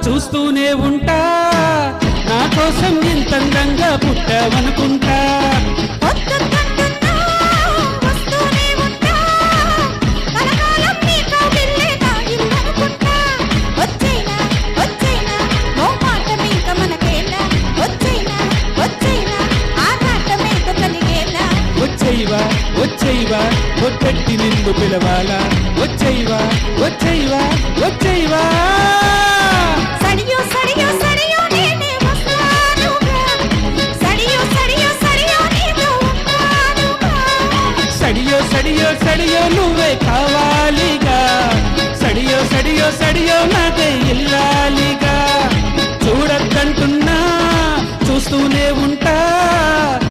చూస్తూనే ఉంటా, నా కోసం ఇంత అందంగా పుట్టావనుకుంటా. వచ్చైవా వచ్చైవా ఒట్టెట్టి నిన్ను పిలవాలా, వచ్చైవా వచ్చైవా వచ్చైవా. సడియో సడియో సడియో నేనే వస్తానుగా, సడియో సడియో సడియో నీతో ఉంటానుగా. సడియో సడియో సడియో నువ్వే కావాలిగా, సడియో సడియో సడియో నాకే ఇల్లాలిగా. చూడద్దంటున్నా చూస్తూనే ఉంటా,